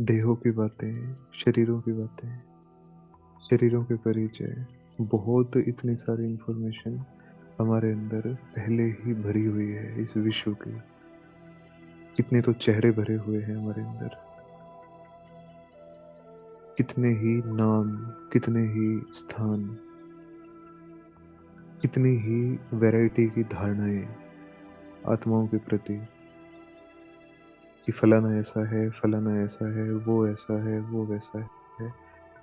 देहों की बातें, शरीरों की बातें, शरीरों के परिचय, बहुत इतनी सारी इन्फॉर्मेशन हमारे अंदर पहले ही भरी हुई है इस विश्व की। कितने तो चेहरे भरे हुए हैं हमारे अंदर, कितने ही नाम, कितने ही स्थान, कितनी ही वैरायटी की धारणाएँ आत्माओं के प्रति कि फलाना ऐसा है, फलाना ऐसा है, वो ऐसा है, वो वैसा है।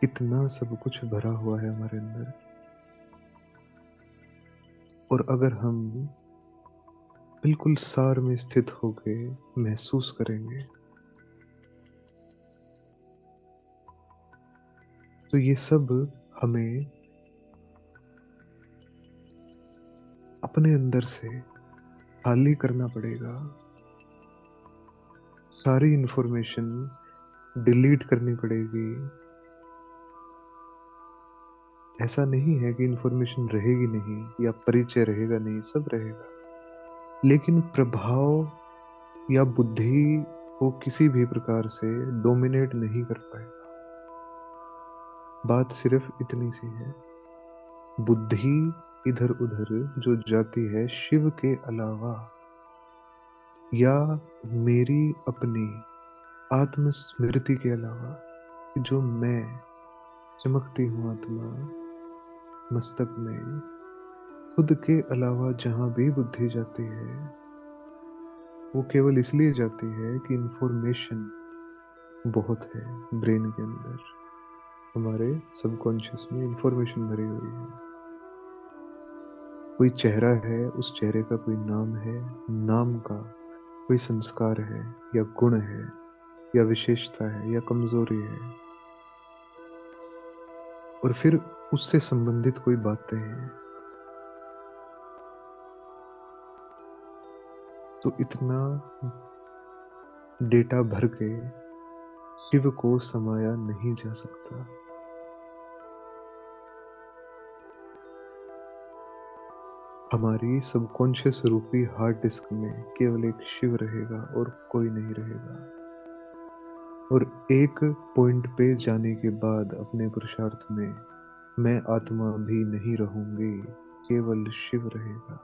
कितना सब कुछ भरा हुआ है हमारे अंदर। और अगर हम बिल्कुल सार में स्थित होके महसूस करेंगे, तो ये सब हमें अपने अंदर से खाली करना पड़ेगा। सारी इन्फॉर्मेशन डिलीट करनी पड़ेगी। ऐसा नहीं है कि इन्फॉर्मेशन रहेगी नहीं या परिचय रहेगा नहीं, सब रहेगा। लेकिन प्रभाव या बुद्धि को किसी भी प्रकार से डोमिनेट नहीं कर पाएगा। बात सिर्फ इतनी सी है, बुद्धि इधर-उधर जो जाती है शिव के अलावा या मेरी अपनी आत्मस्मृति के अलावा, कि जो मैं चमकती हूँ आत्मा मस्तक में, खुद के अलावा जहाँ भी बुद्धि जाती है, वो केवल इसलिए जाती है कि इन्फॉर्मेशन बहुत है ब्रेन के अंदर। हमारे सबकॉन्शियस में इन्फॉर्मेशन भरी हुई है। कोई चेहरा है, उस चेहरे का कोई नाम है, नाम का कोई संस्कार है या गुण है या विशेषता है या कमजोरी है, और फिर उससे संबंधित कोई बातें हैं। तो इतना डेटा भर के शिव को समाया नहीं जा सकता। हमारी सबकॉन्शियस रूपी हार्ड डिस्क में केवल एक शिव रहेगा और कोई नहीं रहेगा। और एक पॉइंट पे जाने के बाद अपने पुरुषार्थ में मैं आत्मा भी नहीं रहूंगी, केवल शिव रहेगा।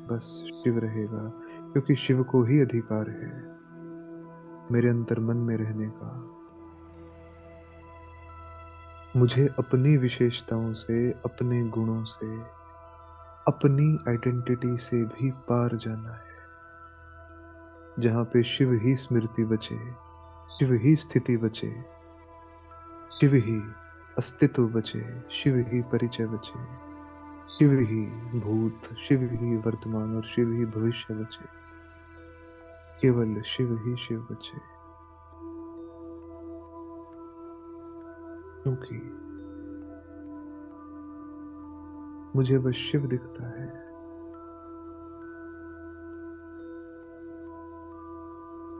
बस शिव रहेगा, क्योंकि शिव को ही अधिकार है मेरे अंतर्मन में रहने का। मुझे अपनी विशेषताओं से, अपने गुणों से, अपनी आइडेंटिटी से भी पार जाना है, जहाँ पे शिव ही स्मृति बचे, शिव ही स्थिति बचे, शिव ही अस्तित्व बचे, शिव ही परिचय बचे, शिव ही भूत, शिव ही वर्तमान और शिव ही भविष्य बचे। केवल शिव ही शिव बचे, क्योंकि मुझे बस शिव दिखता है।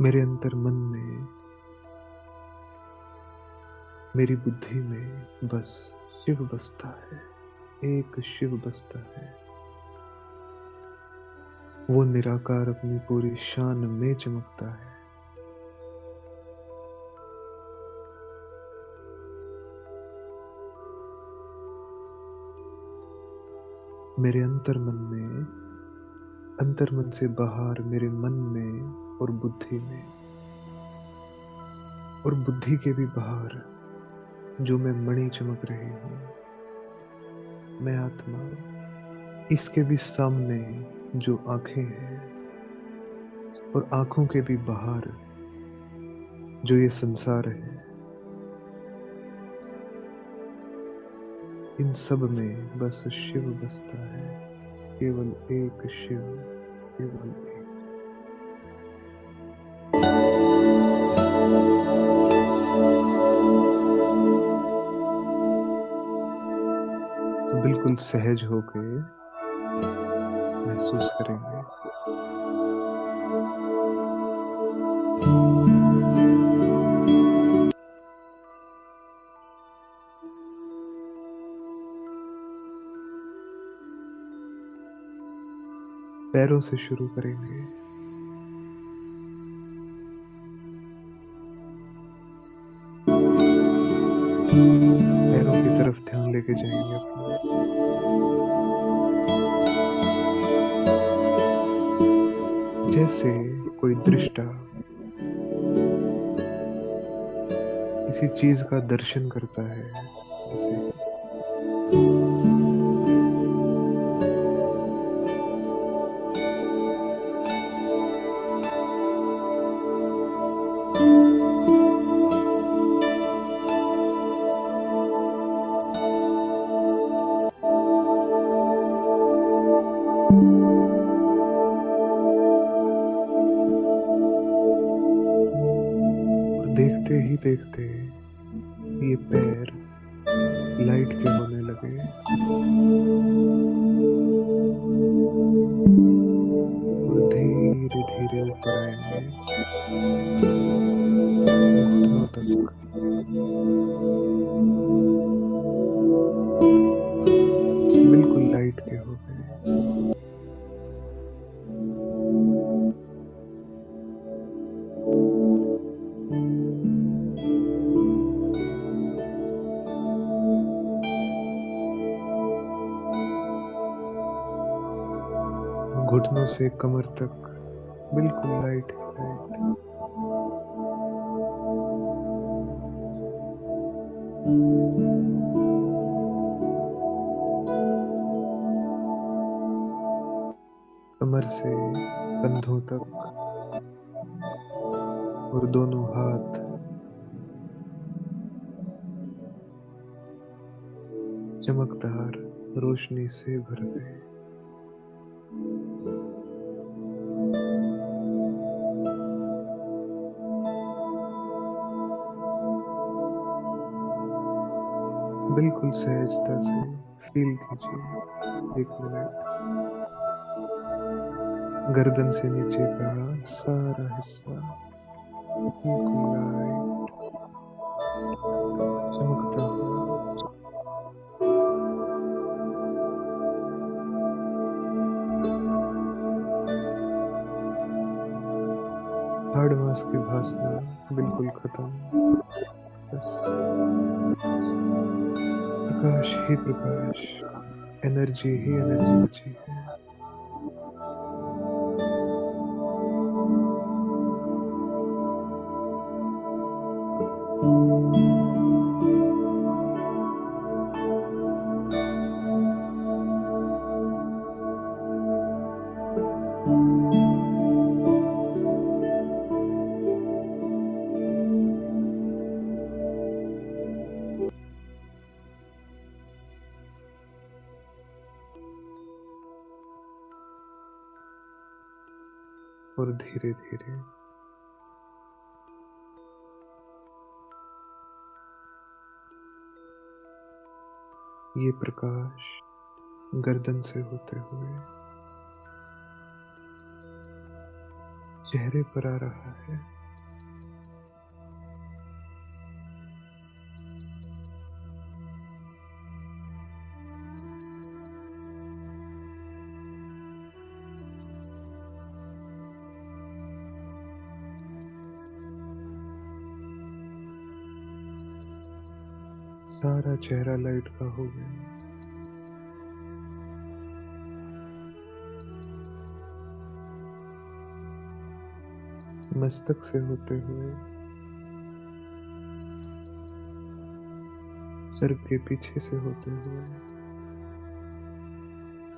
मेरे अंतर मन में, मेरी बुद्धि में बस शिव बसता है, एक शिव बसता है। वो निराकार अपनी पूरी शान में चमकता है। मेरे अंतर्मन में, अंतर्मन से बाहर मेरे मन में और बुद्धि में, और बुद्धि के भी बाहर जो मैं मणि चमक रही हूँ, मैं आत्मा, इसके भी सामने जो आंखें हैं, और आंखों के भी बाहर जो ये संसार है, इन सब में बस शिव बसता है। केवल एक शिव, केवल एक। तो बिल्कुल सहज होके महसूस करेंगे। पैरों से शुरू करेंगे। पैरों की तरफ ध्यान लेके जाएंगे अपना। जैसे कोई दृष्टा किसी चीज का दर्शन करता है, ऐसे ही और देखते ही देखते ये पैर लाइट के होने लगे और धीरे धीरे ऊपर आएंगे घुटनों तक। बिल्कुल लाइट के हो गए। घुटनों से कमर तक बिल्कुल लाइट ही लाइट। कमर से कंधों तक और दोनों हाथ चमकदार रोशनी से भर गए। बिल्कुल सहजता से फील कीजिए। एक मिनट। गर्दन से नीचे का सारा हिस्सा बिल्कुल लाइट चमकता हुआ। हार्ड मास की भासना बिल्कुल खत्म। बस प्रकाश ही प्रकाश, एनर्जी ही एनर्जी बची है। और धीरे धीरे ये प्रकाश गर्दन से होते हुए चेहरे पर आ रहा है। सारा चेहरा लाइट का हो गया। मस्तक से होते हुए सर के पीछे से होते हुए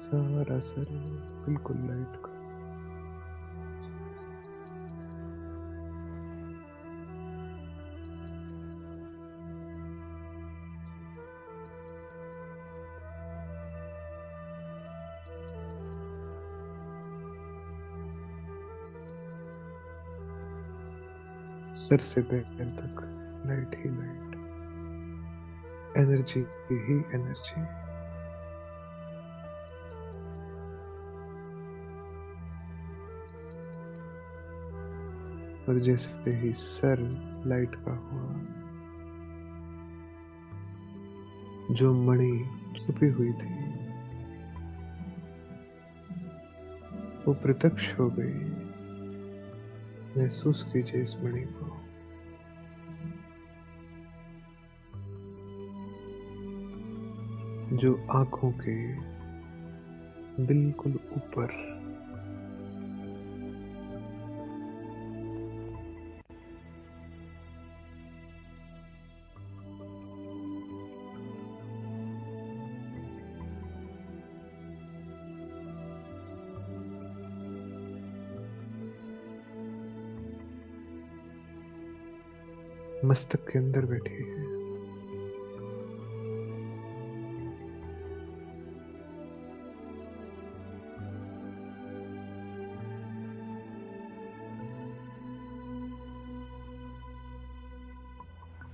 सारा सर बिल्कुल लाइट का। सर से पैर तक लाइट ही लाइट, एनर्जी ही एनर्जी। और जैसे ही सर लाइट का हुआ, जो मणि छुपी हुई थी वो प्रत्यक्ष हो गई। महसूस कीजिए इस मणि को। जो आंखों के बिल्कुल ऊपर मस्तक के अंदर बैठी है।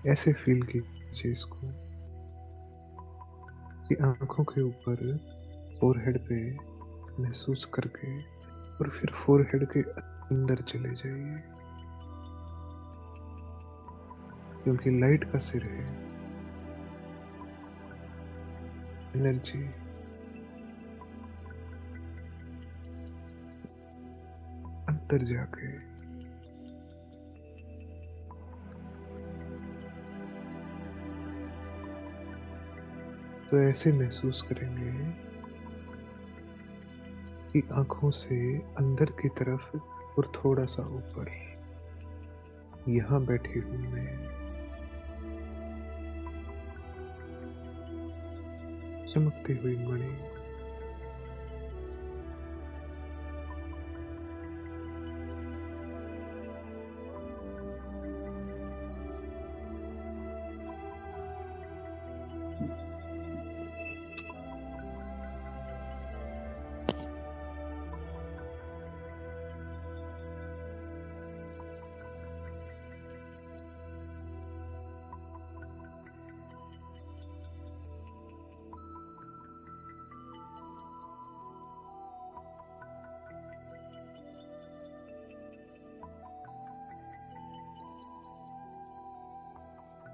ऐसे फील कीजिए इसको कि आंखों के ऊपर फोरहेड पे महसूस करके और फिर फोरहेड के अंदर चले जाइए, क्योंकि लाइट का सिर है। एनर्जी अंदर जाके तो ऐसे महसूस करेंगे कि आंखों से अंदर की तरफ और थोड़ा सा ऊपर यहां बैठी हूं मैं, चमकती हुई मणि।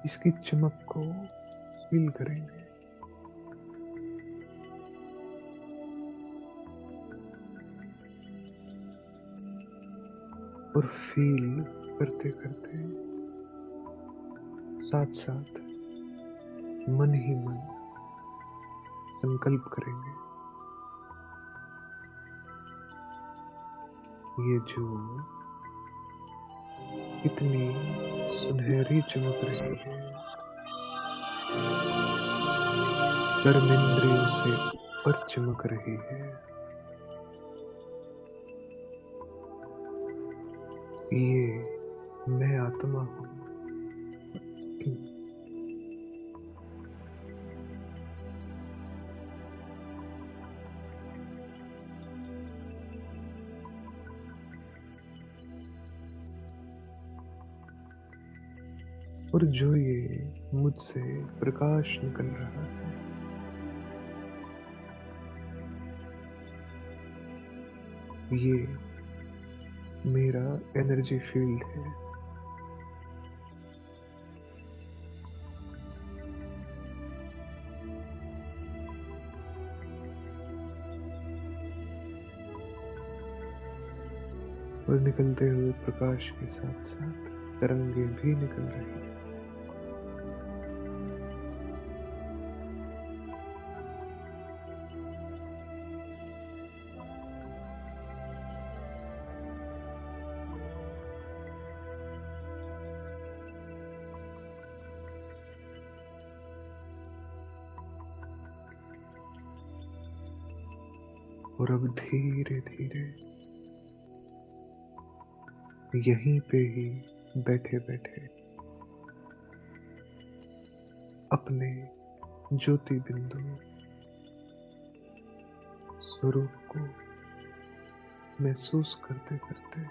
इसकी चमक को फील करेंगे। और फील करते करते साथ साथ मन ही मन संकल्प करेंगे, ये जो इतनी सुनहरी चमक रही है, कर्मेंद्रियों से ऊपर चमक रही है, ये मैं आत्मा हूं। और जो ये मुझसे प्रकाश निकल रहा है, ये मेरा एनर्जी फील्ड है। और निकलते हुए प्रकाश के साथ साथ तरंगे भी निकल रही हैं। और अब धीरे धीरे यहीं पे ही बैठे बैठे अपने ज्योति बिंदु स्वरूप को महसूस करते करते,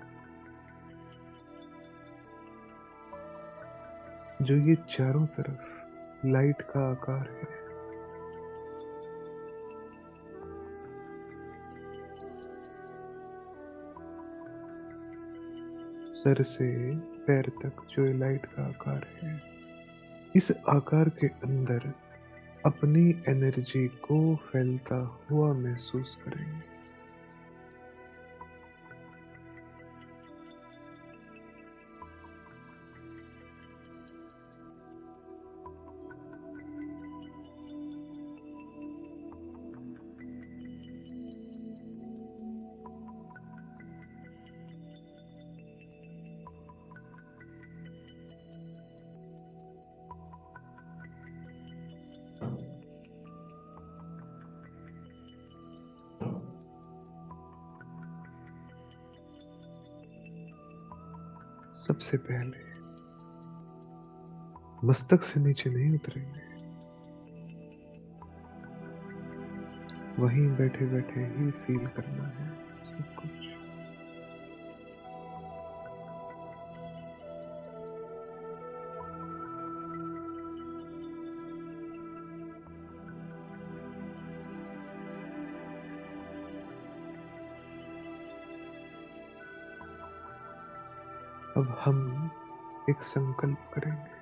जो ये चारों तरफ लाइट का आकार है, सर से पैर तक जो ये लाइट का आकार है, इस आकार के अंदर अपनी एनर्जी को फैलता हुआ महसूस करेंगे। सबसे पहले मस्तक से नीचे नहीं उतरेंगे, वहीं बैठे बैठे ही फील करना है सब कुछ। अब हम एक संकल्प करेंगे।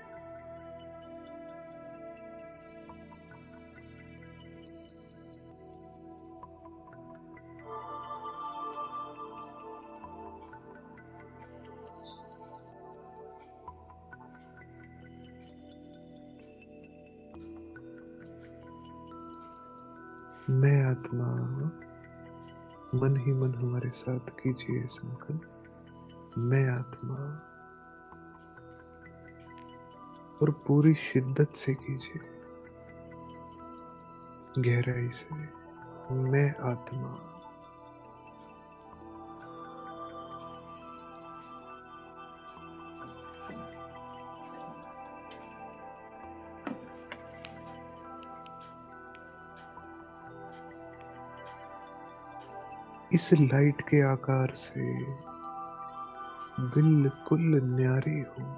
मैं आत्मा, मन ही मन हमारे साथ कीजिए संकल्प। मैं आत्मा, और पूरी शिद्दत से कीजिए, गहराई से। मैं आत्मा। इस लाइट के आकार से बिल्कुल न्यारी हूं।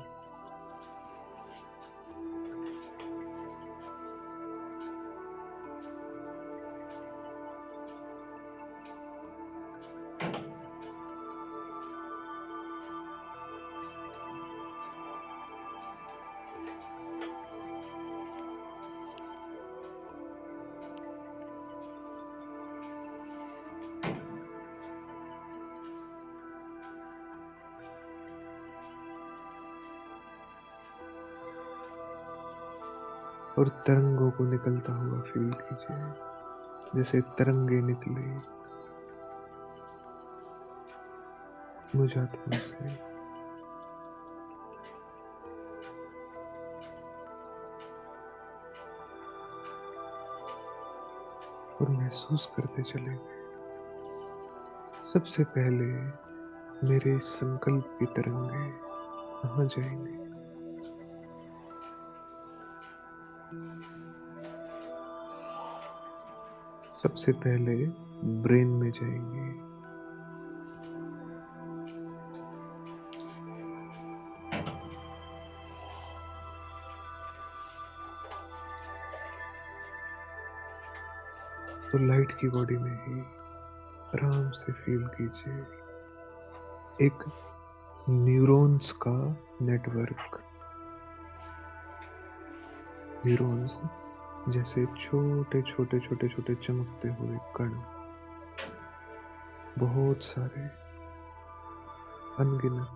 और तरंगों को निकलता हुआ फील कीजिए, जैसे तरंगे निकले मुझ आत्मा से। और महसूस करते चले, सबसे पहले मेरे इस संकल्प की तरंगे कहाँ जाएंगे? सबसे पहले ब्रेन में जाएंगे, तो लाइट की बॉडी में ही आराम से फील कीजिए एक न्यूरॉन्स का नेटवर्क। न्यूरॉन्स जैसे छोटे छोटे छोटे छोटे चमकते हुए कण, बहुत सारे, अनगिनत,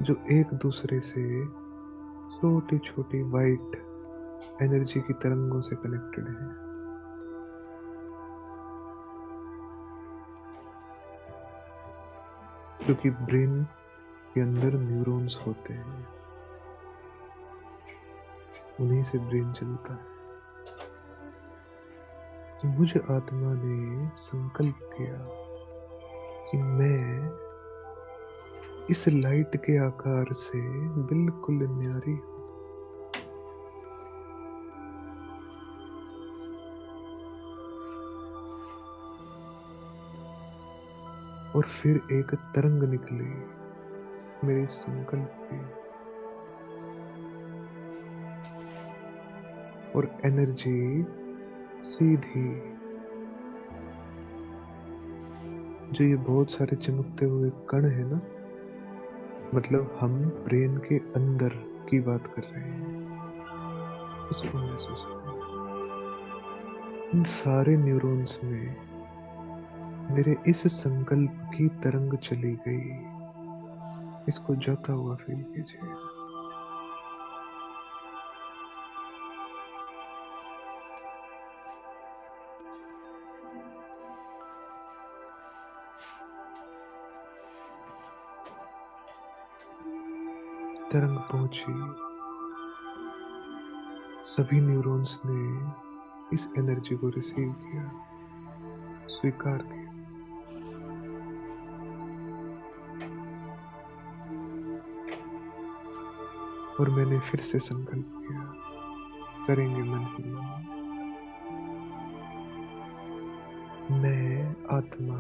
जो एक दूसरे से छोटी छोटी वाइट एनर्जी की तरंगों से कनेक्टेड है। क्योंकि ब्रेन के अंदर न्यूरॉन्स होते हैं, उन्हीं से ब्रेन चलता है। तो मुझ आत्मा ने संकल्प किया कि मैं इस लाइट के आकार से बिल्कुल न्यारी हूं। और फिर एक तरंग निकली मेरे संकल्प की, और एनर्जी सीधी, जो ये बहुत सारे चमकते हुए कण है ना, मतलब हम ब्रेन के अंदर की बात कर रहे हैं, उसको महसूस करें। इन सारे न्यूरॉन्स में मेरे इस संकल्प की तरंग चली गई, इसको जाता हुआ फील कीजिए। तरंग पहुंची, सभी न्यूरॉन्स ने इस एनर्जी को रिसीव किया, स्वीकार किया। और मैंने फिर से संकल्प किया, करेंगे मन ही मन। मैं आत्मा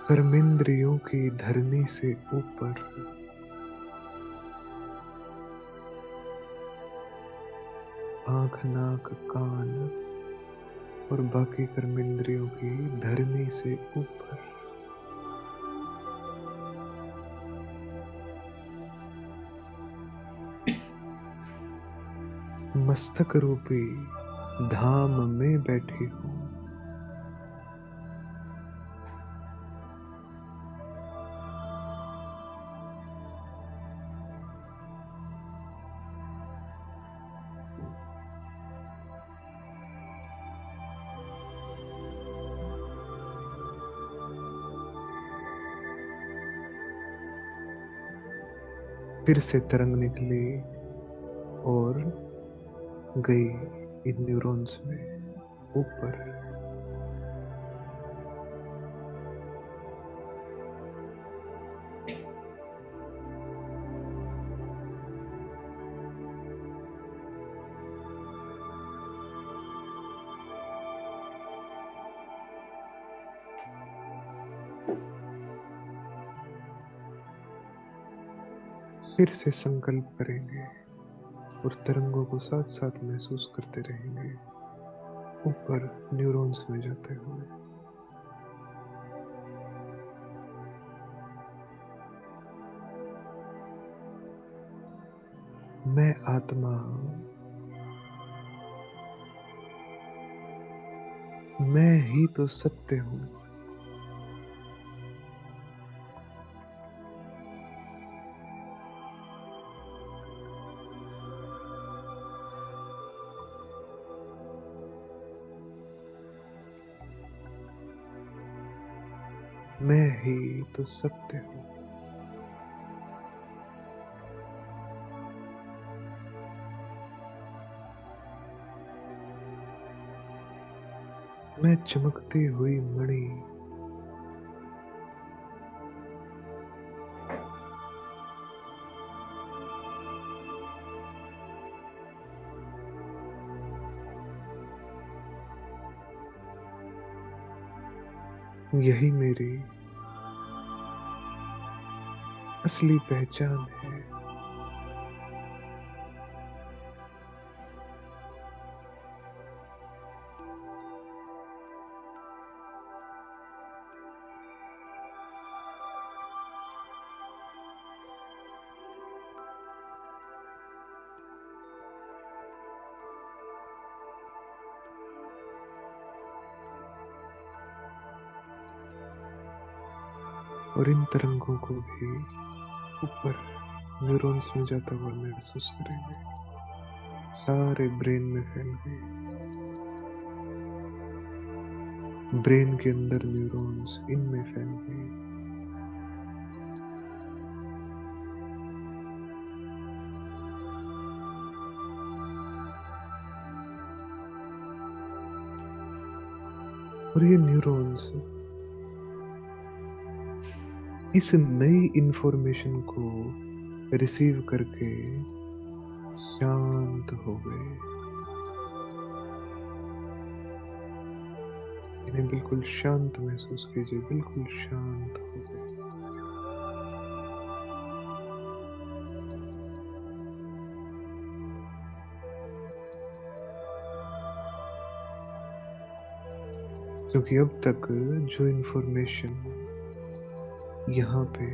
कर्मेंद्रियों की धरनी से ऊपर आंख, नाक, कान और बाकी कर्मेंद्रियों की धरनी से ऊपर मस्तक रूपी धाम में बैठी हूँ। फिर से तरंग निकली और गई इन न्यूरॉन्स में ऊपर। फिर से संकल्प करेंगे और तरंगों को साथ साथ महसूस करते रहेंगे ऊपर न्यूरॉन्स में जाते हुए। मैं आत्मा, मैं ही तो सत्य हूँ। मैं ही तो सत्य हूँ। मैं चमकती हुई मणि, यही मेरी असली पहचान है। और इन तरंगों को भी ऊपर न्यूरॉन्स में जाता हुआ महसूस करेंगे, सारे ब्रेन में फैल गए। ब्रेन के अंदर न्यूरॉन्स इनमें फैल गए। और ये न्यूरॉन्स इस नई इंफॉर्मेशन को रिसीव करके शांत हो गए। इन्हें बिल्कुल शांत महसूस कीजिए, बिल्कुल शांत हो गए। क्योंकि अब तक जो इंफॉर्मेशन यहाँ पे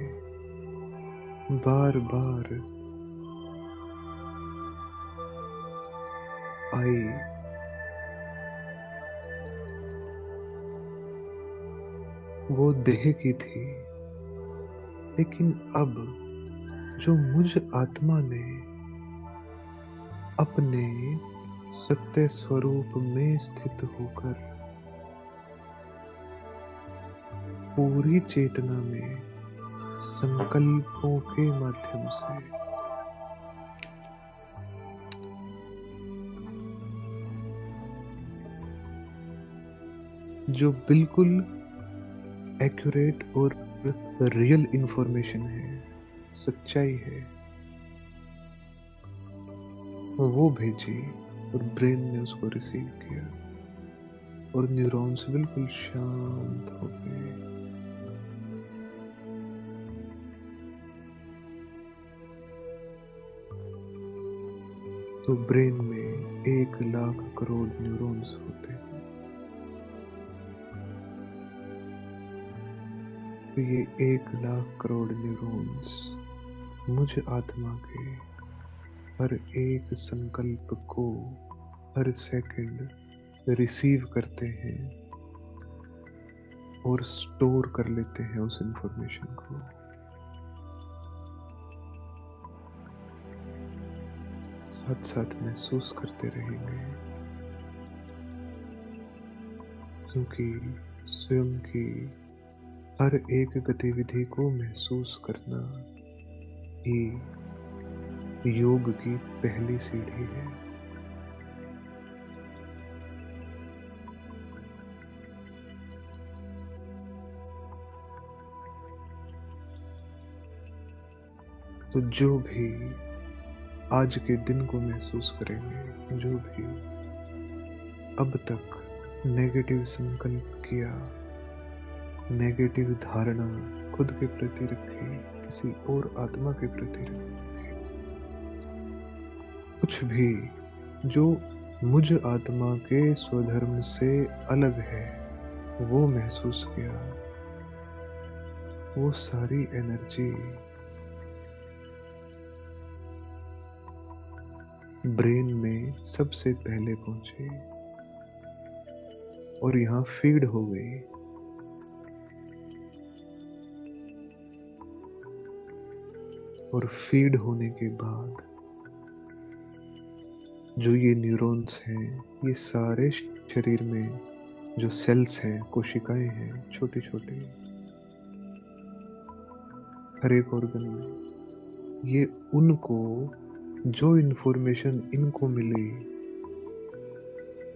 बार बार आई, वो देह की थी। लेकिन अब जो मुझ आत्मा ने अपने सत्य स्वरूप में स्थित होकर पूरी चेतना में संकल्पों के माध्यम से जो बिल्कुल एक्यूरेट और रियल इंफॉर्मेशन है, सच्चाई है, वो भेजी और ब्रेन ने उसको रिसीव किया और न्यूरॉन्स बिल्कुल शांत हो गए। तो ब्रेन में 1,00,000 करोड़ न्यूरॉन्स होते हैं। तो ये 1,00,000 करोड़ न्यूरॉन्स मुझ आत्मा के हर एक संकल्प को हर सेकंड रिसीव करते हैं और स्टोर कर लेते हैं उस इंफॉर्मेशन को। साथ साथ महसूस करते रहेंगे, क्योंकि स्वयं की हर एक गतिविधि को महसूस करना ही योग की पहली सीढ़ी है। तो जो भी आज के दिन को महसूस करेंगे, जो भी अब तक नेगेटिव संकल्प किया, नेगेटिव धारणा खुद के प्रति रखी, किसी और आत्मा के प्रति रखी, कुछ भी जो मुझ आत्मा के स्वधर्म से अलग है, वो महसूस किया, वो सारी एनर्जी ब्रेन में सबसे पहले पहुंची और यहाँ फीड हो गई। और फीड होने के बाद जो ये न्यूरॉन्स हैं, ये सारे शरीर में जो सेल्स हैं, कोशिकाएं हैं, छोटे छोटे हर एक ऑर्गन में, ये उनको जो इन्फॉर्मेशन इनको मिली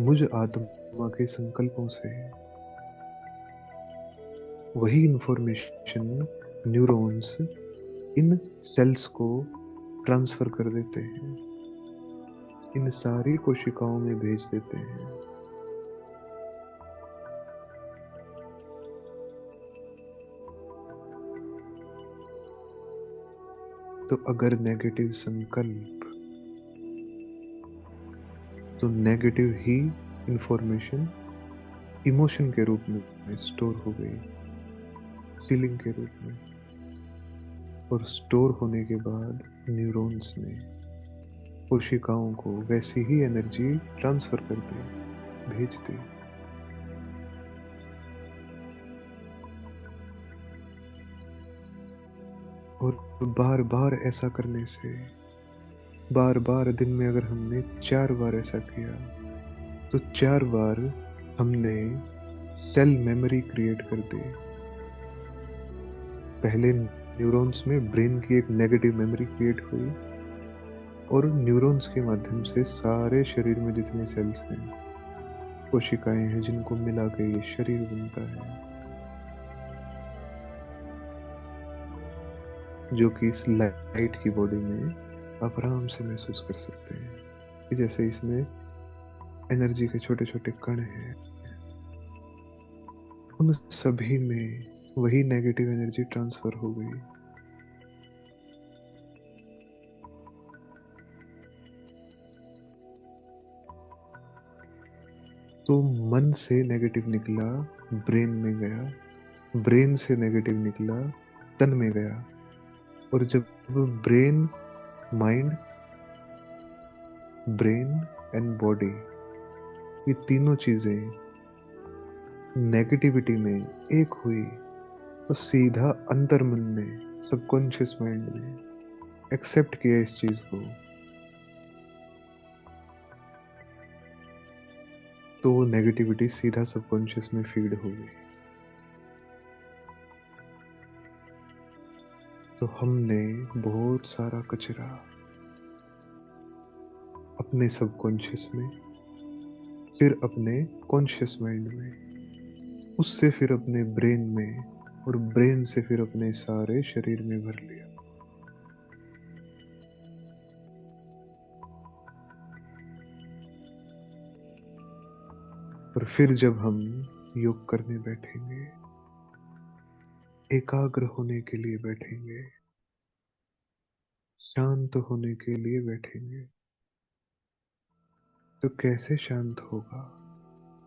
मुझ आत्मा के संकल्पों से, वही इन्फॉर्मेशन न्यूरॉन्स इन सेल्स को ट्रांसफर कर देते हैं, इन सारी कोशिकाओं में भेज देते हैं। तो अगर नेगेटिव संकल्प, तो नेगेटिव ही इंफॉर्मेशन इमोशन के रूप में स्टोर हो गई, फीलिंग के रूप में, और स्टोर होने के बाद न्यूरॉन्स ने कोशिकाओं को वैसी ही एनर्जी ट्रांसफर कर दी, भेज दी। और बार बार ऐसा करने से, बार बार दिन में अगर हमने 4 बार ऐसा किया, तो 4 बार हमने सेल मेमोरी क्रिएट कर दी। पहले न्यूरॉन्स में ब्रेन की एक नेगेटिव मेमोरी क्रिएट हुई और न्यूरॉन्स के माध्यम से सारे शरीर में जितने सेल्स हैं, कोशिकाएं हैं, जिनको मिला के ये शरीर बनता है, जो कि इस लाइट की बॉडी में आप आराम से महसूस कर सकते हैं कि जैसे इसमें एनर्जी के छोटे छोटे कण हैं, उन सभी में वही नेगेटिव एनर्जी ट्रांसफर हो गई। तो मन से नेगेटिव निकला, ब्रेन में गया, ब्रेन से नेगेटिव निकला, तन में गया, और जब brain, mind, brain and body, ये तीनों चीजें नेगेटिविटी में एक हुई, तो सीधा अंतर मन ने, सबकॉन्शियस माइंड ने एक्सेप्ट किया इस चीज को, तो वो नेगेटिविटी सीधा सबकॉन्शियस में फीड हो गई। तो हमने बहुत सारा कचरा अपने सबकॉन्शियस में, फिर अपने कॉन्शियस माइंड में उससे फिर अपने ब्रेन में, और ब्रेन से फिर अपने सारे शरीर में भर लिया। और फिर जब हम योग करने बैठेंगे, एकाग्र होने के लिए बैठेंगे, शांत होने के लिए बैठेंगे, तो कैसे शांत होगा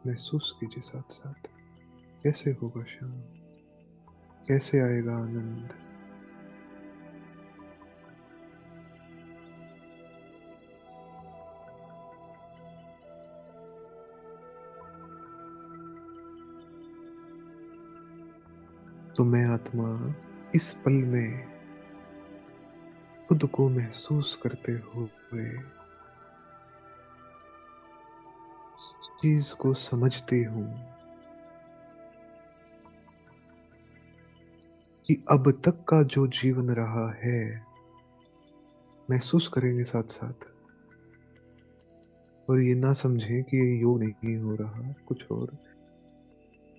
महसूस कीजिए साथ साथ। कैसे होगा शांत, कैसे आएगा आनंद। तो मैं आत्मा इस पल में खुद को महसूस करते हुए इस चीज को समझती हूँ कि अब तक का जो जीवन रहा है, महसूस करेंगे साथ साथ। और ये ना समझें कि ये योग नहीं हो रहा, कुछ और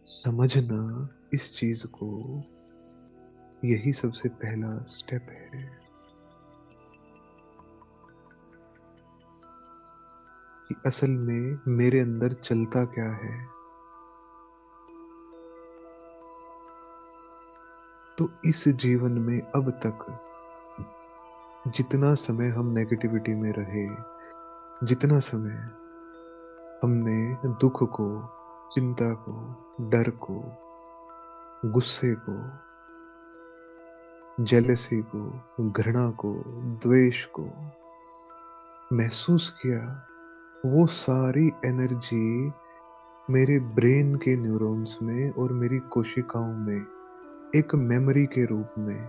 समझना इस चीज को, यही सबसे पहला स्टेप है कि असल में मेरे अंदर चलता क्या है। तो इस जीवन में अब तक जितना समय हम नेगेटिविटी में रहे, जितना समय हमने दुख को, चिंता को, डर को, गुस्से को, जेलसी को, घृणा को, द्वेष को महसूस किया, वो सारी एनर्जी मेरे ब्रेन के न्यूरॉन्स में और मेरी कोशिकाओं में एक मेमोरी के रूप में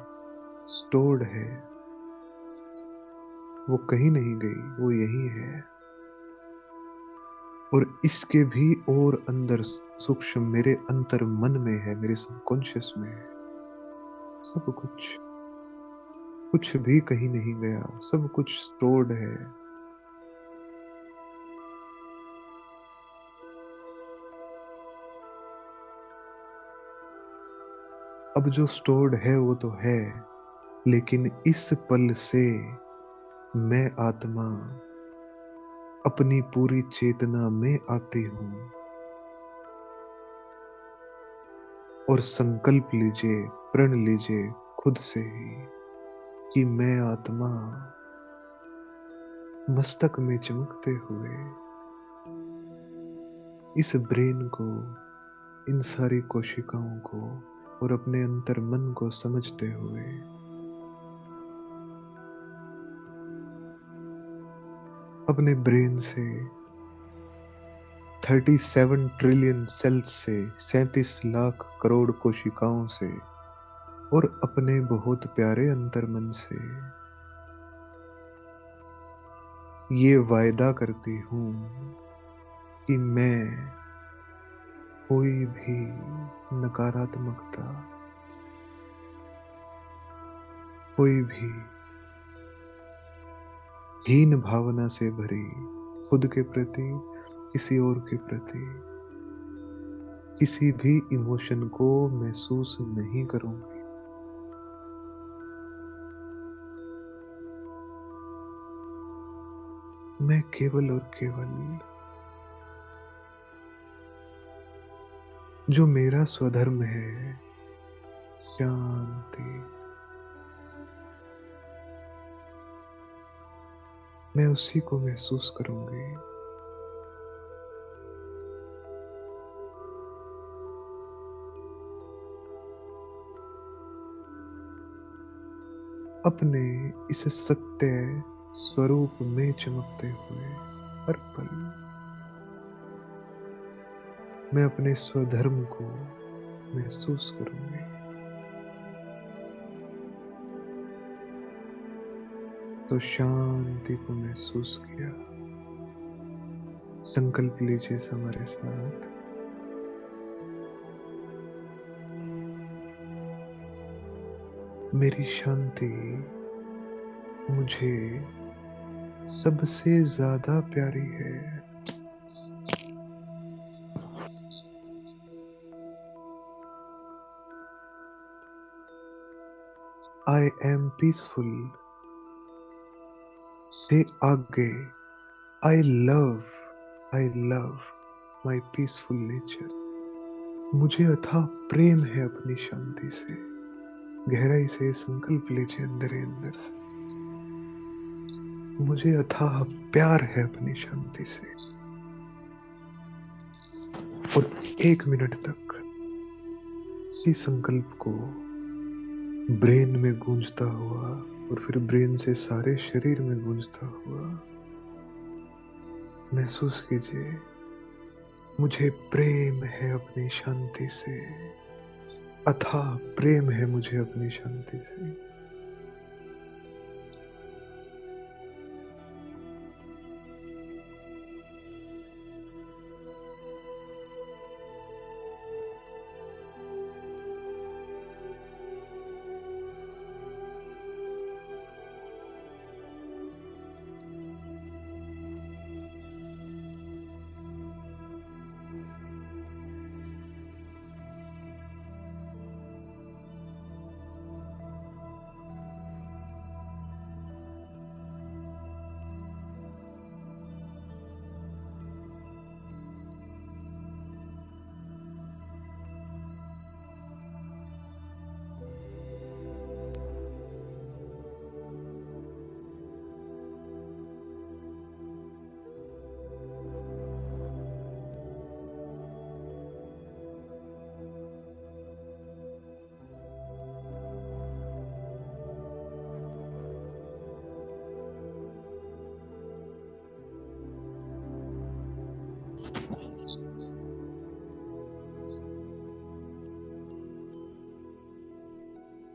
स्टोर्ड है। वो कहीं नहीं गई, वो यही है। और इसके भी और अंदर सूक्ष्म मेरे अंतर मन में है, मेरे सबकॉन्शियस में है। सब कुछ, कुछ भी कहीं नहीं गया, सब कुछ स्टोर्ड है। अब जो स्टोर्ड है वो तो है, लेकिन इस पल से मैं आत्मा अपनी पूरी चेतना में आती हूँ और संकल्प लीजिए, प्रण लीजिए खुद से ही कि मैं आत्मा मस्तक में चमकते हुए इस ब्रेन को, इन सारी कोशिकाओं को और अपने अंतर मन को समझते हुए अपने ब्रेन से 37 ट्रिलियन सेल्स से, 37 लाख करोड़ कोशिकाओं से और अपने बहुत प्यारे अंतर मन से ये वायदा करती हूँ कि मैं कोई भी नकारात्मकता, कोई भी हीन भावना से भरी, खुद के प्रति, किसी और के प्रति, किसी भी इमोशन को महसूस नहीं करूंगी। मैं केवल और केवल जो मेरा स्वधर्म है, शांति, मैं उसी को महसूस करूंगी। अपने इस सत्य स्वरूप में चमकते हुए हर पल मैं अपने स्वधर्म को महसूस करूंगी। तो शांति को महसूस किया। संकल्प लीजिए हमारे साथ, मेरी शांति मुझे सबसे ज्यादा प्यारी है। आई एम पीसफुल से आगे I love my peaceful nature. मुझे अथाह प्रेम है अपनी शांति से। गहराई से संकल्प लीजिए अंदर ही अंदर। मुझे अथाह प्यार है अपनी शांति से। और 1 मिनट तक इसी संकल्प को ब्रेन में गूंजता हुआ और फिर ब्रेन से सारे शरीर में गूंजता हुआ महसूस कीजिए, मुझे प्रेम है अपनी शांति से। अथाह प्रेम है मुझे अपनी शांति से।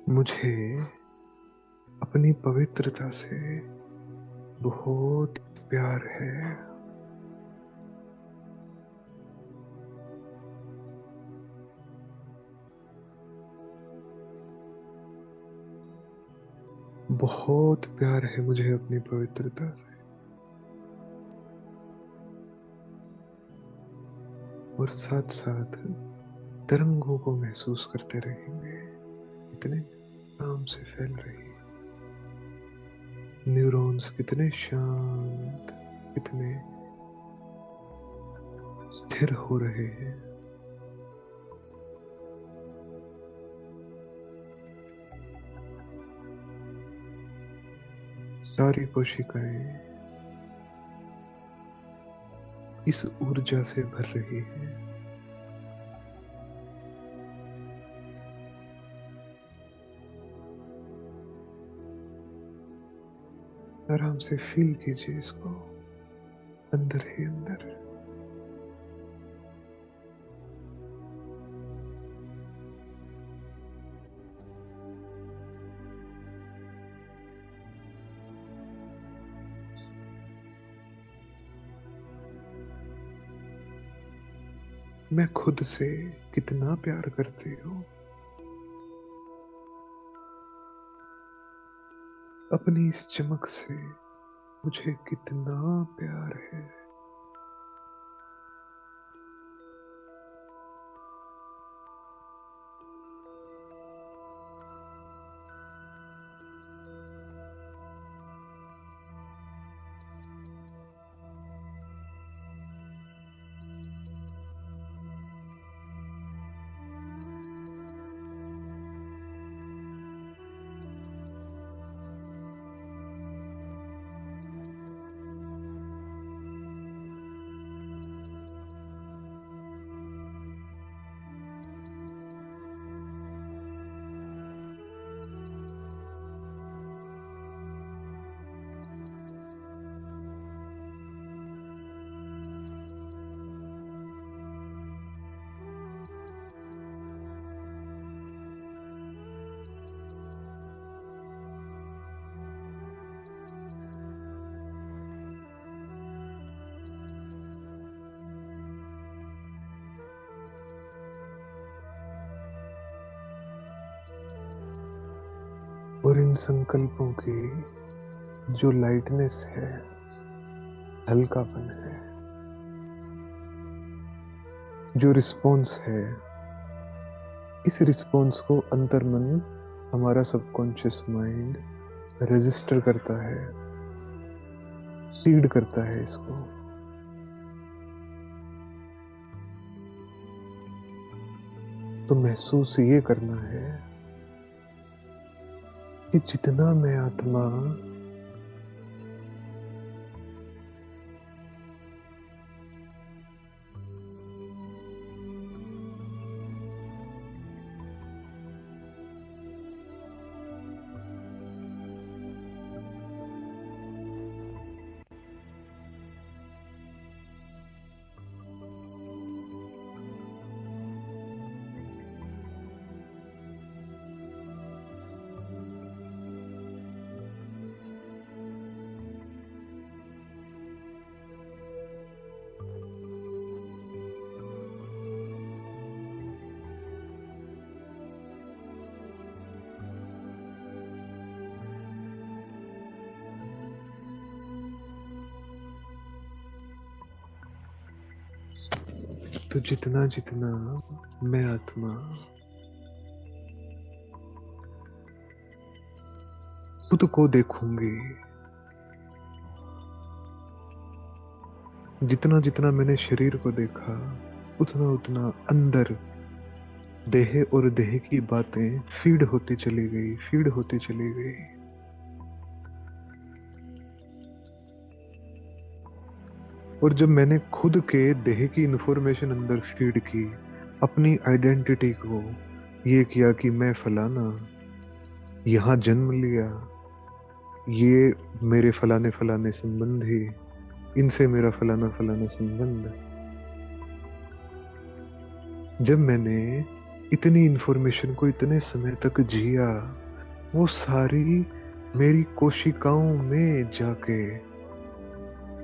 मुझे अपनी पवित्रता से बहुत प्यार है। बहुत प्यार है मुझे अपनी पवित्रता से। और साथ साथ तरंगों को महसूस करते रहेंगे, इतने आराम से फैल रही है। न्यूरॉन्स कितने शांत, कितने स्थिर हो रहे हैं। सारी कोशिकाएं इस ऊर्जा से भर रही है। आराम से फील कीजिए इसको अंदर ही अंदर। मैं खुद से कितना प्यार करती हूँ, अपनी इस चमक से मुझे कितना प्यार है। और इन संकल्पों की जो लाइटनेस है, हल्कापन है, जो रिस्पॉन्स है, इस रिस्पॉन्स को अंतर्मन हमारा सबकॉन्शियस माइंड रजिस्टर करता है, सीड करता है इसको। तो महसूस ये करना है कि जितना मैं आत्मा तो जितना जितना मैं आत्मा खुद को देखूंगी, जितना जितना मैंने शरीर को देखा, उतना उतना अंदर देह और देह की बातें फीड होती चली गई, फीड होती चली गई। और जब मैंने खुद के देह की इंफॉर्मेशन अंदर फीड की, अपनी आइडेंटिटी को ये किया कि मैं फलाना यहाँ जन्म लिया, ये मेरे फलाने फलाने संबंधी, इनसे मेरा फलाना फलाना संबंध। जब मैंने इतनी इंफॉर्मेशन को इतने समय तक जिया, वो सारी मेरी कोशिकाओं में जाके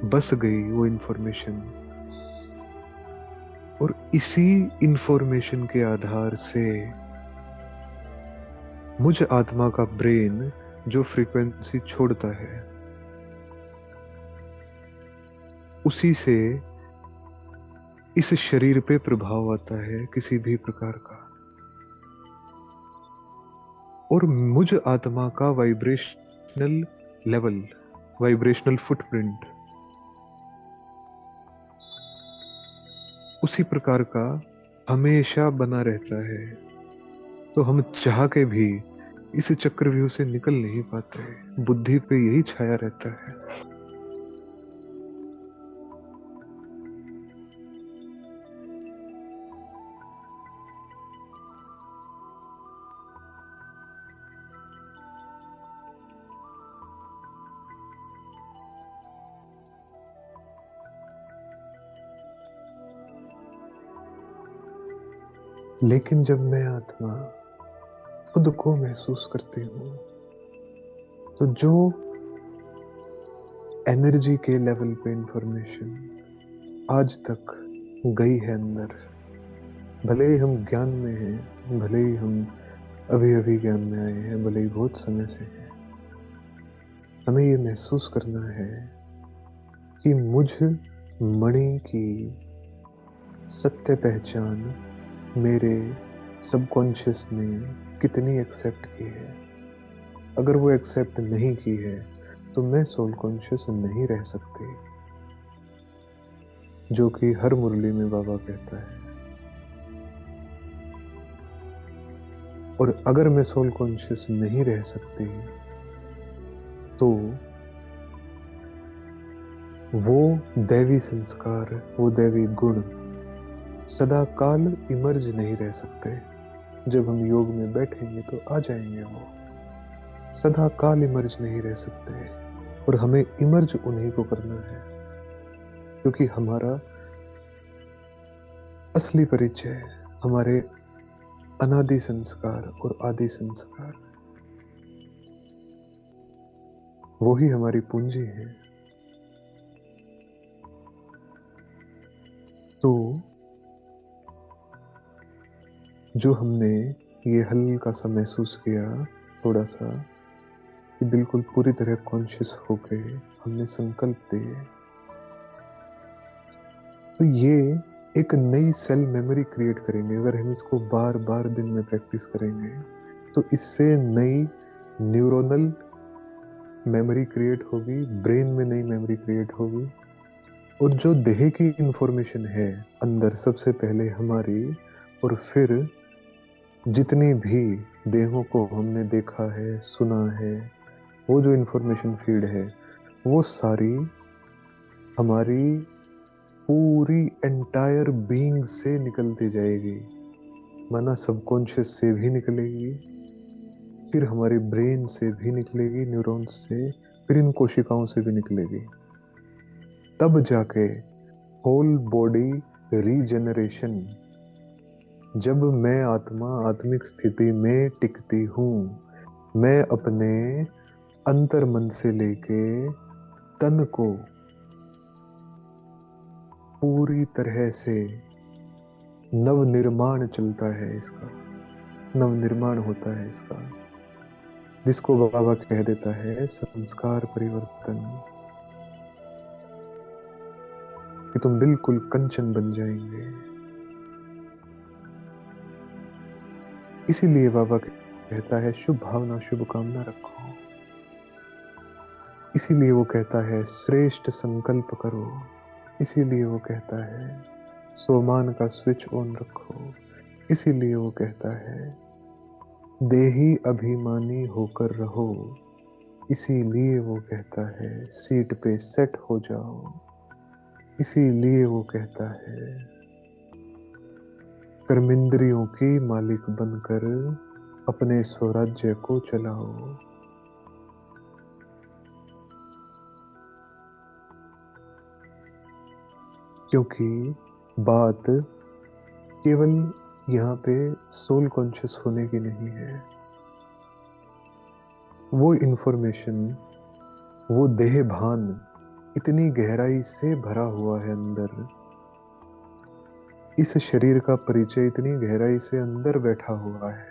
बस गई वो इंफॉर्मेशन। और इसी इंफॉर्मेशन के आधार से मुझ आत्मा का ब्रेन जो फ्रीक्वेंसी छोड़ता है, उसी से इस शरीर पे प्रभाव आता है किसी भी प्रकार का। और मुझ आत्मा का वाइब्रेशनल लेवल, वाइब्रेशनल फुटप्रिंट उसी प्रकार का हमेशा बना रहता है। तो हम चाह के भी इस चक्रव्यूह से निकल नहीं पाते, बुद्धि पे यही छाया रहता है। लेकिन जब मैं आत्मा खुद को महसूस करती हूँ, तो जो एनर्जी के लेवल पे इंफॉर्मेशन आज तक गई है अंदर, भले ही हम ज्ञान में हैं, भले ही हम अभी अभी ज्ञान में आए हैं, भले ही बहुत समय से हैं, हमें ये महसूस करना है कि मुझ मणि की सत्य पहचान मेरे सबकॉन्शियस ने कितनी एक्सेप्ट की है। अगर वो एक्सेप्ट नहीं की है तो मैं सोल कॉन्शियस नहीं रह सकती, जो कि हर मुरली में बाबा कहता है। और अगर मैं सोल कॉन्शियस नहीं रह सकती तो वो दैवी संस्कार, वो दैवी गुण सदा काल इमर्ज नहीं रह सकते। जब हम योग में बैठेंगे तो आ जाएंगे, वो सदा काल इमर्ज नहीं रह सकते। और हमें इमर्ज उन्हीं को करना है, क्योंकि हमारा असली परिचय हमारे अनादि संस्कार और आदि संस्कार, वो ही हमारी पूंजी है। तो जो हमने ये हल्का सा महसूस किया, थोड़ा सा, कि बिल्कुल पूरी तरह कॉन्शियस होके हमने संकल्प दिए, तो ये एक नई सेल मेमोरी क्रिएट करेंगे। अगर हम इसको बार बार दिन में प्रैक्टिस करेंगे तो इससे नई न्यूरोनल मेमोरी क्रिएट होगी, ब्रेन में नई मेमोरी क्रिएट होगी। और जो देह की इंफॉर्मेशन है अंदर, सबसे पहले हमारी, और फिर जितनी भी देहों को हमने देखा है, सुना है, वो जो इंफॉर्मेशन फीड है, वो सारी हमारी पूरी एंटायर बीइंग से निकलती जाएगी। माना सबकॉन्शियस से भी निकलेगी, फिर हमारे ब्रेन से भी निकलेगी, न्यूरॉन्स से, फिर इन कोशिकाओं से भी निकलेगी। तब जाके होल बॉडी रीजेनरेशन, जब मैं आत्मा आत्मिक स्थिति में टिकती हूँ, मैं अपने अंतर मन से लेके तन को पूरी तरह से नवनिर्माण चलता है इसका, नवनिर्माण होता है इसका, जिसको बाबा कह देता है संस्कार परिवर्तन, कि तुम बिल्कुल कंचन बन जाएंगे। इसीलिए बाबा कहता है शुभ भावना शुभ कामना रखो। इसीलिए वो कहता है श्रेष्ठ संकल्प करो। इसीलिए वो कहता है सोमान का स्विच ऑन रखो। इसीलिए वो कहता है देही अभिमानी होकर रहो। इसीलिए वो कहता है सीट पे सेट हो जाओ। इसीलिए वो कहता है कर्मेंद्रियों की मालिक बनकर अपने स्वराज्य को चलाओ। क्योंकि बात केवल यहाँ पे सोल कॉन्शियस होने की नहीं है। वो इंफॉर्मेशन, वो देह भान इतनी गहराई से भरा हुआ है अंदर, इस शरीर का परिचय इतनी गहराई से अंदर बैठा हुआ है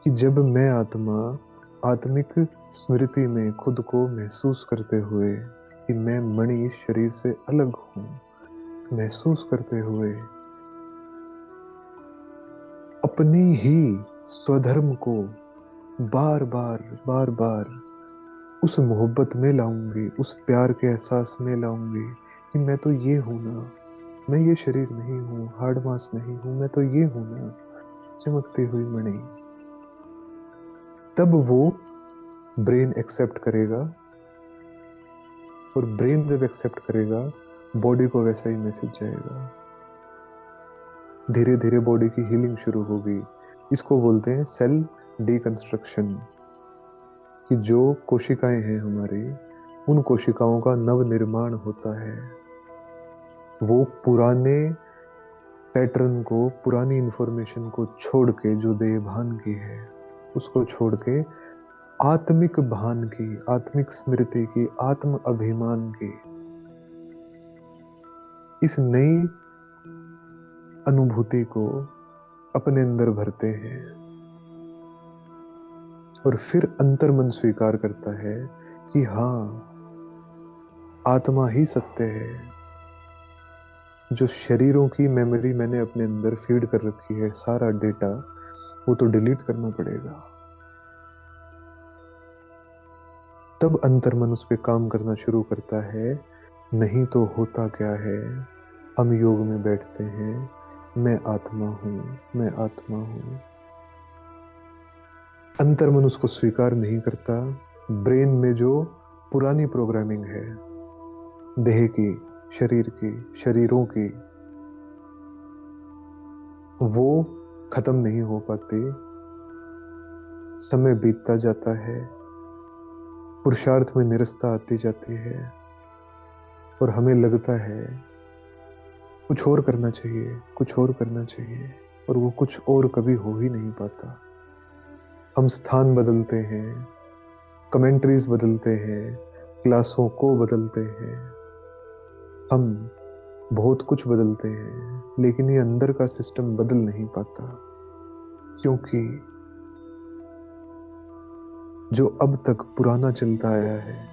कि जब मैं आत्मा आत्मिक स्मृति में खुद को महसूस करते हुए कि मैं मणि इस शरीर से अलग हूं, महसूस करते हुए अपनी ही स्वधर्म को बार बार बार बार उस मोहब्बत में लाऊंगी, उस प्यार के एहसास में लाऊंगी कि मैं तो ये हूं ना, मैं ये शरीर नहीं हूं, हार्ड मास नहीं हूं, मैं तो ये हूं ना, चमकती हुई मणि। तब वो ब्रेन एक्सेप्ट करेगा, और ब्रेन जब एक्सेप्ट करेगा, बॉडी को वैसा ही मैसेज जाएगा। धीरे धीरे बॉडी की हीलिंग शुरू होगी। इसको बोलते हैं सेल डिकंस्ट्रक्शन, कि जो कोशिकाएं हैं हमारी, उन कोशिकाओं का नव निर्माण होता है। वो पुराने पैटर्न को, पुरानी इंफॉर्मेशन को छोड़ के, जो देह भान की है उसको छोड़ के आत्मिक भान की, आत्मिक स्मृति की, आत्म अभिमान की इस नई अनुभूति को अपने अंदर भरते हैं। और फिर अंतर्मन स्वीकार करता है कि हाँ, आत्मा ही सत्य है। जो शरीरों की मेमोरी मैंने अपने अंदर फीड कर रखी है, सारा डेटा, वो तो डिलीट करना पड़ेगा। तब अंतर्मन उस पर काम करना शुरू करता है। नहीं तो होता क्या है, हम योग में बैठते हैं, मैं आत्मा हूं, मैं आत्मा हूं। अंतर्मन उसको स्वीकार नहीं करता। ब्रेन में जो पुरानी प्रोग्रामिंग है, देह की, शरीर की, शरीरों की, वो खत्म नहीं हो पाती। समय बीतता जाता है, पुरुषार्थ में निरस्ता आती जाती है, और हमें लगता है कुछ और करना चाहिए, कुछ और करना चाहिए, और वो कुछ और कभी हो ही नहीं पाता। हम स्थान बदलते हैं, कमेंट्रीज बदलते हैं, क्लासों को बदलते हैं, हम बहुत कुछ बदलते हैं, लेकिन ये अंदर का सिस्टम बदल नहीं पाता। क्योंकि जो अब तक पुराना चलता आया है,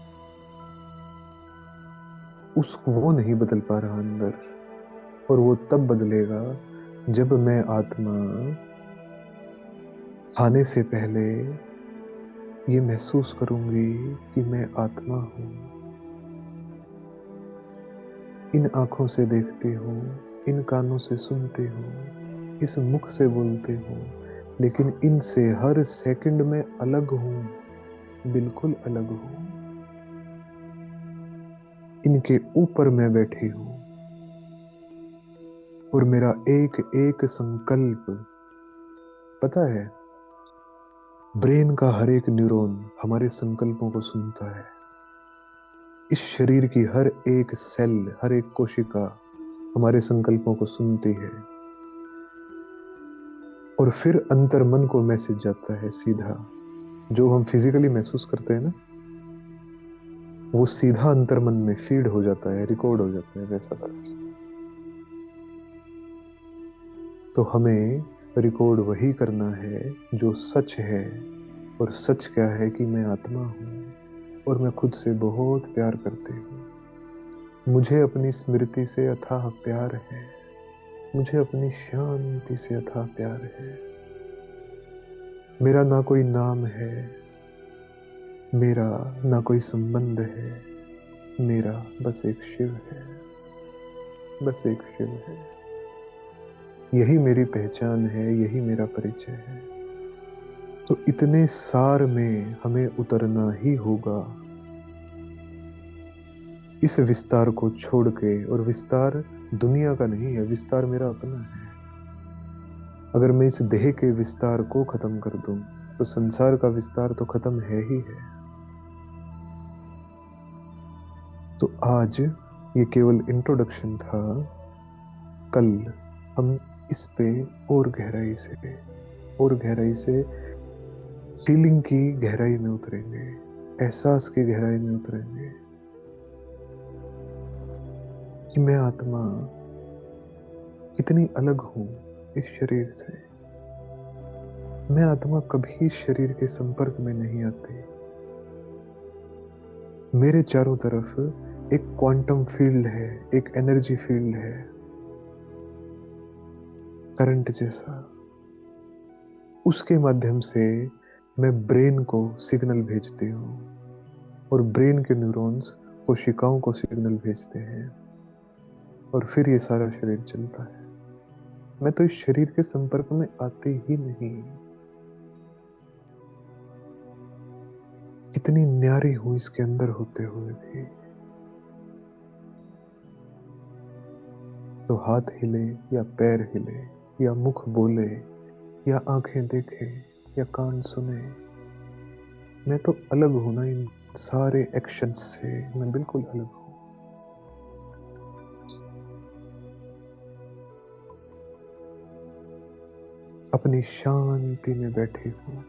उसको वो नहीं बदल पा रहा अंदर। और वो तब बदलेगा जब मैं आत्मा खाने से पहले ये महसूस करूंगी कि मैं आत्मा हूँ। इन आंखों से देखती हूँ, इन कानों से सुनती हूँ, इस मुख से बोलती हूँ, लेकिन इनसे हर सेकंड में अलग हूँ, बिल्कुल अलग हूँ। इनके ऊपर मैं बैठी हूँ और मेरा एक एक संकल्प, पता है, ब्रेन का हर एक न्यूरॉन हमारे संकल्पों को सुनता है। इस शरीर की हर एक सेल, हर एक कोशिका हमारे संकल्पों को सुनती है और फिर अंतर्मन को मैसेज जाता है सीधा। जो हम फिजिकली महसूस करते हैं ना, वो सीधा अंतर्मन में फीड हो जाता है, रिकॉर्ड हो जाता है, वैसा का वैसा। तो हमें रिकॉर्ड वही करना है जो सच है, और सच क्या है कि मैं आत्मा हूँ और मैं खुद से बहुत प्यार करती हूँ। मुझे अपनी स्मृति से अथाह प्यार है, मुझे अपनी शांति से अथाह प्यार है। मेरा ना कोई नाम है, मेरा ना कोई संबंध है, मेरा बस एक शिव है, बस एक शिव है। यही मेरी पहचान है, यही मेरा परिचय है। तो इतने सार में हमें उतरना ही होगा, इस विस्तार को छोड़ के। और विस्तार दुनिया का नहीं है, विस्तार मेरा अपना है। अगर मैं इस देह के विस्तार को खत्म कर दूं तो संसार का विस्तार तो खत्म है ही है। तो आज ये केवल इंट्रोडक्शन था। कल हम इस पे और गहराई से, और गहराई से फीलिंग की गहराई में उतरेंगे, एहसास की गहराई में उतरेंगे कि मैं आत्मा कितनी अलग हूं इस शरीर से। मैं आत्मा कभी शरीर के संपर्क में नहीं आती। मेरे चारों तरफ एक क्वांटम फील्ड है, एक एनर्जी फील्ड है, करंट जैसा। उसके माध्यम से मैं ब्रेन को सिग्नल भेजती हूँ और ब्रेन के न्यूरॉन्स कोशिकाओं को सिग्नल भेजते हैं और फिर ये सारा शरीर चलता है। मैं तो इस शरीर के संपर्क में आती ही नहीं। कितनी न्यारी हूं इसके अंदर होते हुए भी। तो हाथ हिले या पैर हिले या मुख बोले या आंखें देखे या कान सुने, मैं तो अलग हूं ना इन सारे एक्शंस से। मैं बिल्कुल अलग हूं। अपनी शांति में बैठी हूं।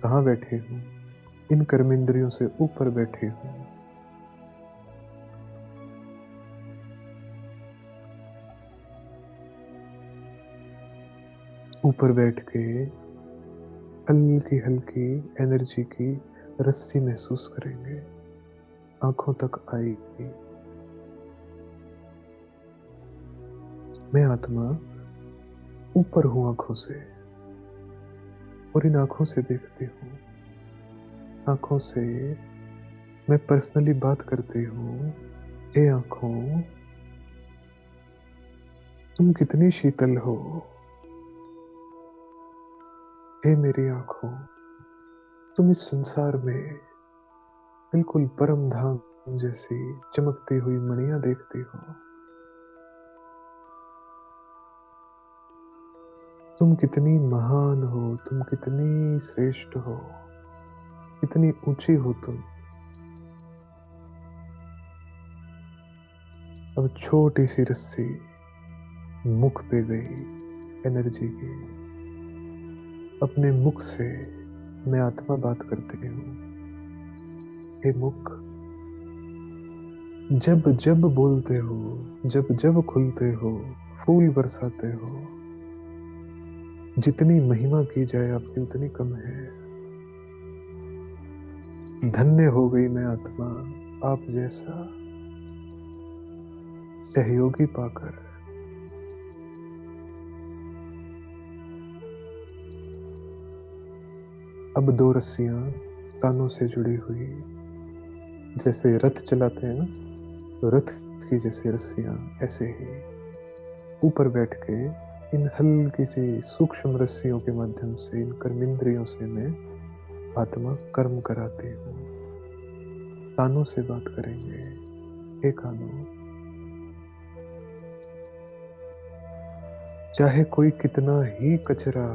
कहाँ बैठी हूं? इन कर्मेंद्रियों से ऊपर बैठी हूं। ऊपर बैठ के हल्की हल्की एनर्जी की रस्सी महसूस करेंगे, आंखों तक आएगी। मैं आत्मा ऊपर हूं आंखों से, और इन आंखों से देखती हूँ। आंखों से मैं पर्सनली बात करती हूँ। हे आंखों, तुम कितनी शीतल हो। हे मेरी आंखों, तुम इस संसार में बिल्कुल परम धाम जैसी चमकती हुई मणियां देखती हो। तुम कितनी महान हो, तुम कितनी श्रेष्ठ हो, कितनी ऊंची हो तुम। अब छोटी सी रस्सी मुख पे गई एनर्जी की। अपने मुख से मैं आत्मा बात करती हूँ। हे मुख, जब जब बोलते हो, जब जब खुलते हो, फूल बरसाते हो, जितनी महिमा की जाए आपकी उतनी कम है। धन्य हो गई मैं आत्मा आप जैसा सहयोगी पाकर। अब दो रस्सियां कानों से जुड़ी हुई, जैसे रथ चलाते हैं ना, तो रथ की जैसे रस्सियां, ऐसे ही ऊपर बैठ के इन हल्की सी सूक्ष्म रस्सियों के माध्यम से, इन कर्मेंद्रियों से मैं आत्मा कर्म कराती हूँ। कानों से बात करेंगे। हे कानों, चाहे कोई कितना ही कचरा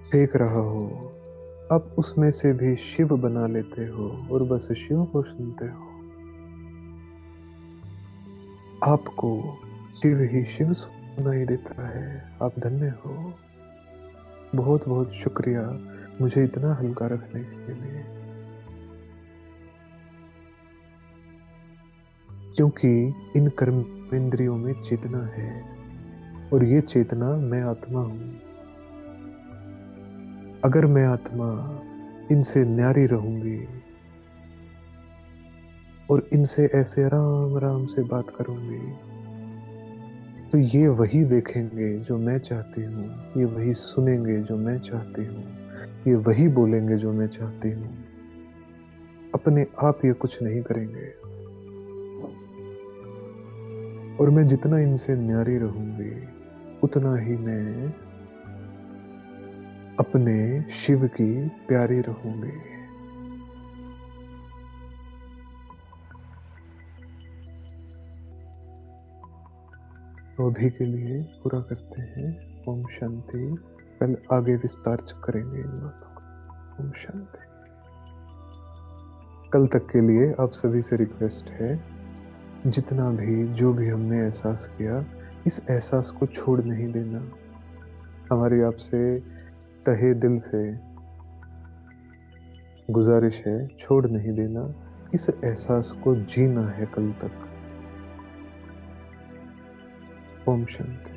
फेंक रहा हो, अब उसमें से भी शिव बना लेते हो और बस शिव को सुनते हो। आपको शिव ही शिव सुनाई देता है। आप धन्य हो। बहुत बहुत शुक्रिया मुझे इतना हल्का रखने के लिए, क्योंकि इन कर्मेंद्रियों में चेतना है और ये चेतना मैं आत्मा हूं। अगर मैं आत्मा इनसे न्यारी रहूंगी और इनसे ऐसे आराम आराम से बात करूंगी, तो ये वही देखेंगे जो मैं चाहती हूँ, ये वही सुनेंगे जो मैं चाहती हूँ, ये वही बोलेंगे जो मैं चाहती हूँ। अपने आप ये कुछ नहीं करेंगे। और मैं जितना इनसे न्यारी रहूंगी, उतना ही मैं अपने शिव की प्यारी रहूंगी। तो अभी के लिए पूरा करते हैं। ओम शांति। कल आगे विस्तार करेंगे इन बातों का। ओम शांति। कल तक के लिए आप सभी से रिक्वेस्ट है, जितना भी जो भी हमने एहसास किया, इस एहसास को छोड़ नहीं देना। हमारी आपसे तहे दिल से गुजारिश है, छोड़ नहीं देना। इस एहसास को जीना है कल तक। ओम शांति।